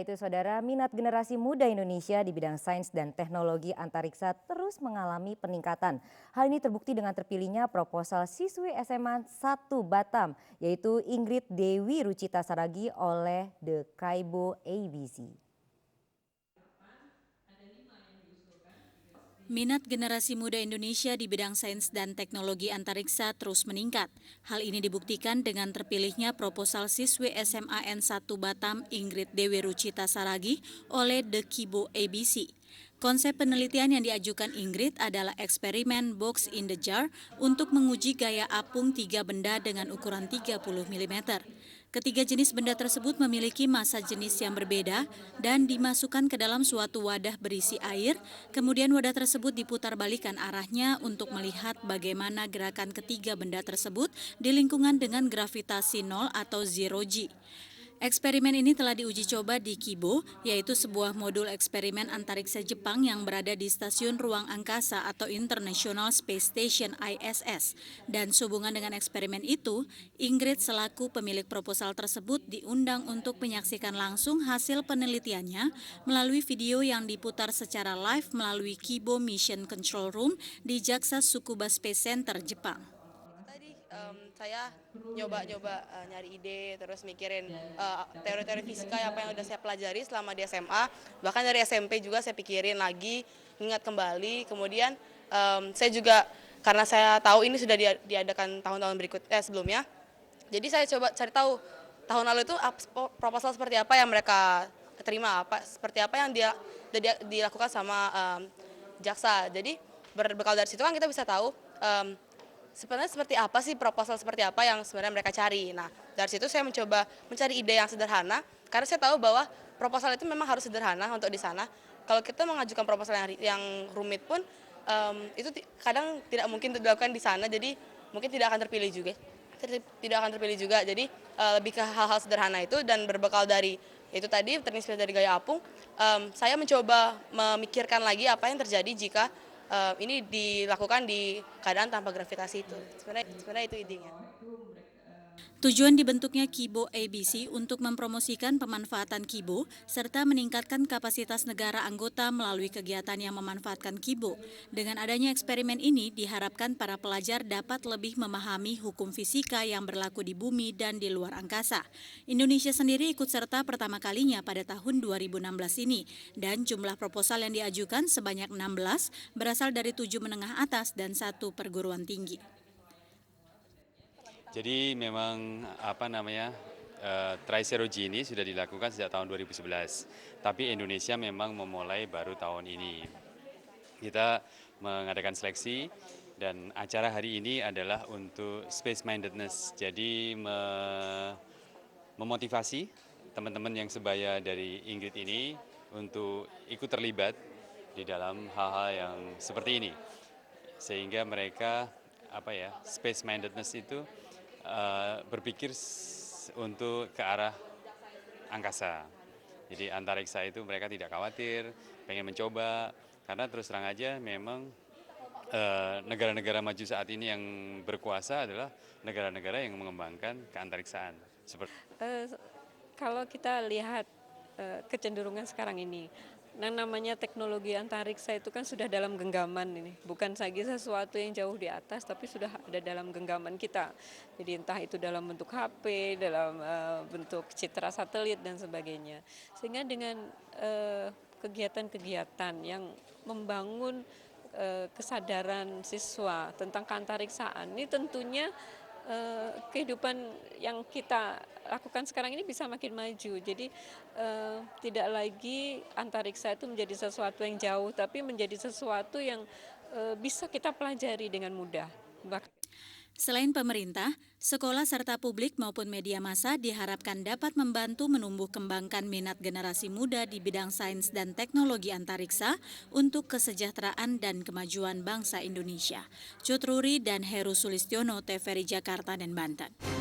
itu saudara, minat generasi muda Indonesia di bidang sains dan teknologi antariksa terus mengalami peningkatan. Hal ini terbukti dengan terpilihnya proposal siswi SMA 1 Batam, yaitu Ingrid Dewi Rucita Saragi oleh The Kaibo ABC. Minat generasi muda Indonesia di bidang sains dan teknologi antariksa terus meningkat. Hal ini dibuktikan dengan terpilihnya proposal siswi SMA N1 Batam Ingrid Dewi Rucita Saragi oleh The Kaibo ABC. Konsep penelitian yang diajukan Ingrid adalah eksperimen box in the jar untuk menguji gaya apung 3 benda dengan ukuran 30 mm. Ketiga jenis benda tersebut memiliki massa jenis yang berbeda dan dimasukkan ke dalam suatu wadah berisi air, kemudian wadah tersebut diputar-balikan arahnya untuk melihat bagaimana gerakan ketiga benda tersebut di lingkungan dengan gravitasi 0 atau zero G. Eksperimen ini telah diuji coba di Kaibo, yaitu sebuah modul eksperimen antariksa Jepang yang berada di Stasiun Ruang Angkasa atau International Space Station ISS. Dan sehubungan dengan eksperimen itu, Ingrid selaku pemilik proposal tersebut diundang untuk menyaksikan langsung hasil penelitiannya melalui video yang diputar secara live melalui Kaibo Mission Control Room di JAXA Tsukuba Space Center, Jepang. Saya nyoba-nyoba nyari ide, terus mikirin teori-teori fisika apa yang udah saya pelajari selama di SMA, bahkan dari SMP juga saya pikirin lagi, ingat kembali. Kemudian saya juga karena saya tahu ini sudah diadakan tahun-tahun sebelumnya, jadi saya coba cari tahu tahun lalu itu proposal seperti apa yang mereka terima, seperti apa yang dilakukan sama JAXA. Jadi berbekal dari situ kan kita bisa tahu sebenarnya seperti apa sih proposal seperti apa yang sebenarnya mereka cari. Nah, dari situ saya mencoba mencari ide yang sederhana, karena saya tahu bahwa proposal itu memang harus sederhana untuk di sana. Kalau kita mengajukan proposal yang rumit pun, itu kadang tidak mungkin dilakukan di sana, jadi mungkin tidak akan terpilih juga. Jadi lebih ke hal-hal sederhana itu, dan berbekal dari itu tadi, terinspirasi dari gaya apung, saya mencoba memikirkan lagi apa yang terjadi jika ini dilakukan di keadaan tanpa gravitasi itu. Sebenarnya itu idenya. Tujuan dibentuknya Kaibo ABC untuk mempromosikan pemanfaatan Kaibo serta meningkatkan kapasitas negara anggota melalui kegiatan yang memanfaatkan Kaibo. Dengan adanya eksperimen ini diharapkan para pelajar dapat lebih memahami hukum fisika yang berlaku di bumi dan di luar angkasa. Indonesia sendiri ikut serta pertama kalinya pada tahun 2016 ini, dan jumlah proposal yang diajukan sebanyak 16 berasal dari 7 menengah atas dan 1 perguruan tinggi. Jadi memang Tri-Zero G ini sudah dilakukan sejak tahun 2011, tapi Indonesia memang memulai baru tahun ini. Kita mengadakan seleksi dan acara hari ini adalah untuk space mindedness, jadi memotivasi teman-teman yang sebaya dari Ingrid ini untuk ikut terlibat di dalam hal-hal yang seperti ini, sehingga mereka space mindedness itu berpikir untuk ke arah angkasa. Jadi antariksa itu mereka tidak khawatir, pengen mencoba, karena terus terang aja memang negara-negara maju saat ini yang berkuasa adalah negara-negara yang mengembangkan keantariksaan. Kalau kita lihat kecenderungan sekarang ini, namanya teknologi antariksa itu kan sudah dalam genggaman ini, bukan lagi sesuatu yang jauh di atas, tapi sudah ada dalam genggaman kita. Jadi entah itu dalam bentuk HP, dalam bentuk citra satelit dan sebagainya. Sehingga dengan kegiatan-kegiatan yang membangun kesadaran siswa tentang keantariksaan ini tentunya kehidupan yang kita lakukan sekarang ini bisa makin maju. Jadi tidak lagi antariksa itu menjadi sesuatu yang jauh, tapi menjadi sesuatu yang bisa kita pelajari dengan mudah. Selain pemerintah, sekolah serta publik maupun media massa diharapkan dapat membantu menumbuh kembangkan minat generasi muda di bidang sains dan teknologi antariksa untuk kesejahteraan dan kemajuan bangsa Indonesia. Cut Ruri dan Heru Sulistiono, TVRI Jakarta dan Banten.